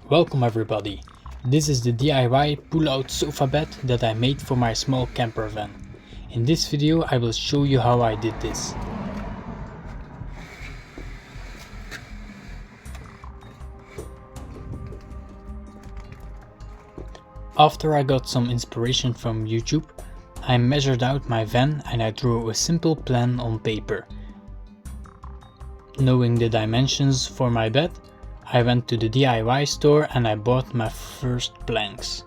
Welcome everybody, this is the DIY pull-out sofa bed that I made for my small camper van. In this video I will show you how I did this. After I got some inspiration from YouTube, I measured out my van and I drew a simple plan on paper. Knowing the dimensions for my bed, I went to the DIY store and I bought my first planks.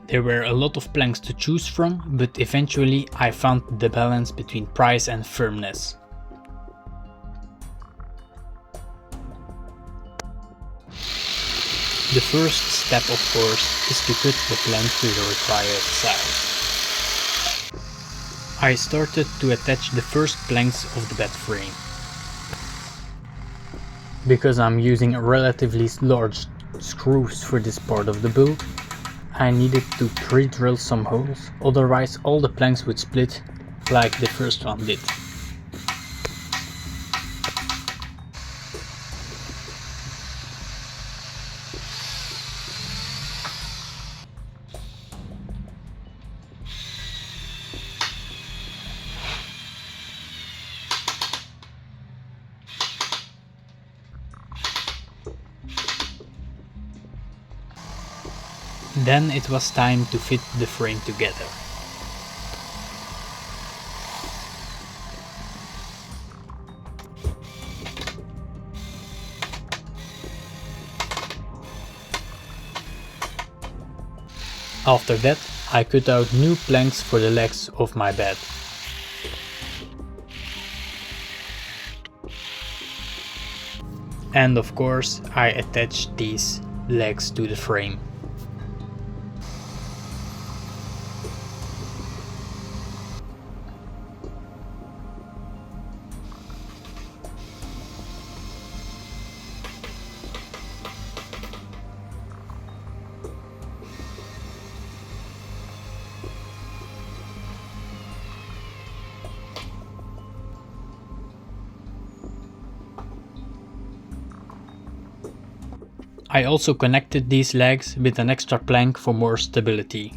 There were a lot of planks to choose from, but eventually I found the balance between price and firmness. The first step, of course, is to cut the plank to the required size. I started to attach the first planks of the bed frame. Because I'm using relatively large screws for this part of the build, I needed to pre-drill some holes, otherwise all the planks would split like the first one did. Then it was time to fit the frame together. After that, I cut out new planks for the legs of my bed. And of course, I attached these legs to the frame. I also connected these legs with an extra plank for more stability.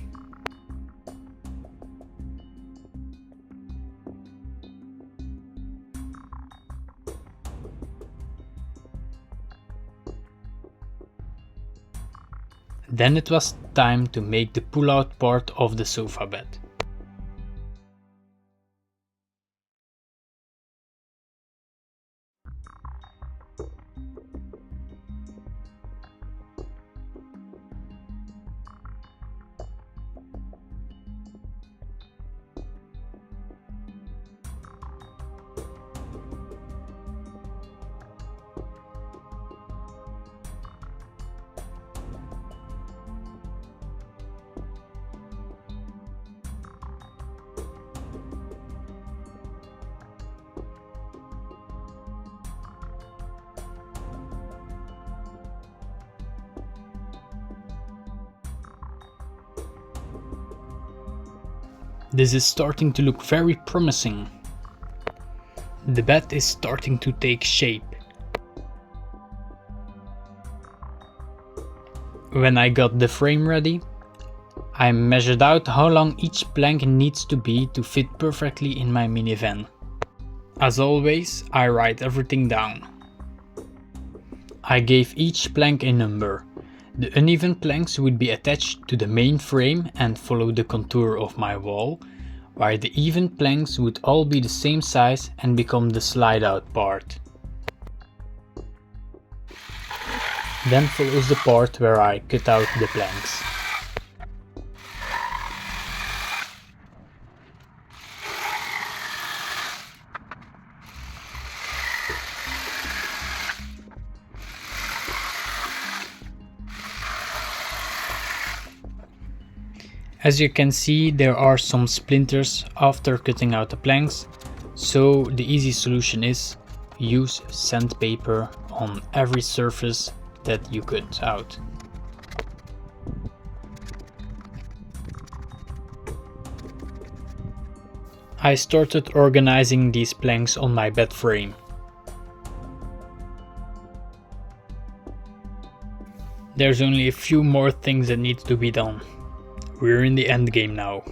Then it was time to make the pull-out part of the sofa bed. This is starting to look very promising. The bed is starting to take shape. When I got the frame ready, I measured out how long each plank needs to be to fit perfectly in my minivan. As always, I write everything down. I gave each plank a number. The uneven planks would be attached to the main frame and follow the contour of my wall, while the even planks would all be the same size and become the slide out part. Then follows the part where I cut out the planks. As you can see, there are some splinters after cutting out the planks, so the easy solution is use sandpaper on every surface that you cut out. I started organizing these planks on my bed frame. There's only a few more things that need to be done. We're in the end game now.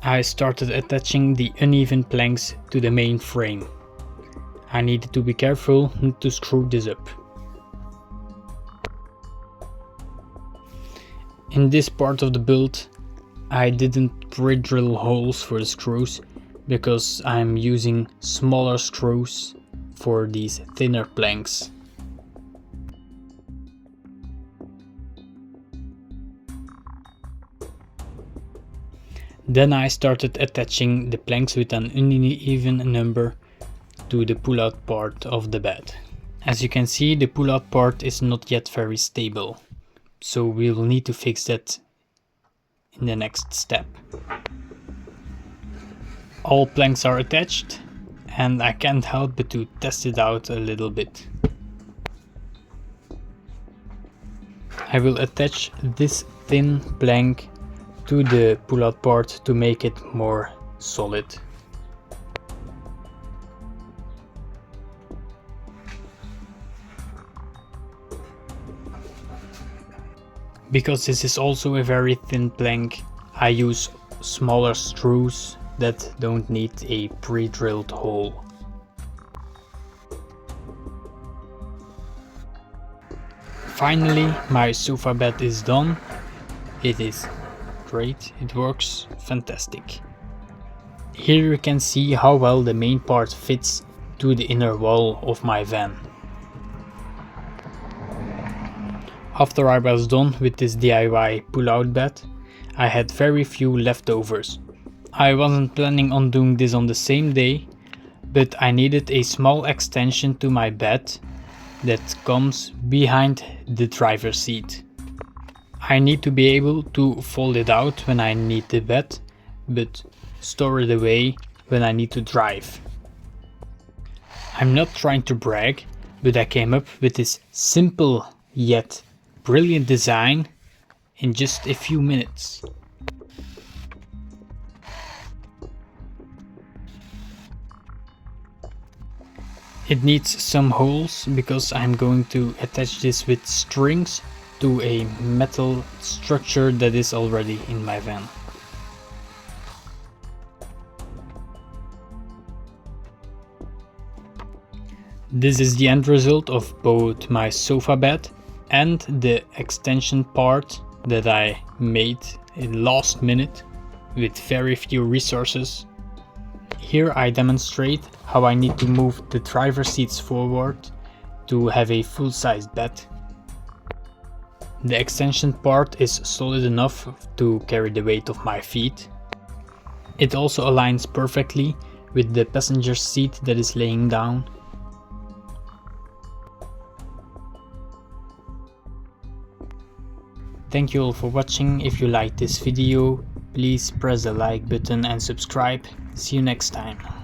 I started attaching the uneven planks to the main frame. I needed to be careful not to screw this up. In this part of the build, I didn't pre-drill holes for the screws because I'm using smaller screws for these thinner planks. Then I started attaching the planks with an uneven number to the pull-out part of the bed. As you can see, the pull-out part is not yet very stable, so we will need to fix that in the next step. All planks are attached and I can't help but to test it out a little bit. I will attach this thin plank to the pull-out part to make it more solid. Because this is also a very thin plank, I use smaller screws that don't need a pre-drilled hole. Finally, my sofa bed is done. It is great, it works fantastic. Here you can see how well the main part fits to the inner wall of my van. After I was done with this DIY pull-out bed, I had very few leftovers. I wasn't planning on doing this on the same day, but I needed a small extension to my bed that comes behind the driver's seat. I need to be able to fold it out when I need the bed, but store it away when I need to drive. I'm not trying to brag, but I came up with this simple yet brilliant design in just a few minutes. It needs some holes because I'm going to attach this with strings to a metal structure that is already in my van. This is the end result of both my sofa bed and the extension part that I made in last minute with very few resources. Here I demonstrate how I need to move the driver's seats forward to have a full-sized bed. The extension part is solid enough to carry the weight of my feet. It also aligns perfectly with the passenger seat that is laying down. Thank you all for watching. If you liked this video, please press the like button and subscribe. See you next time.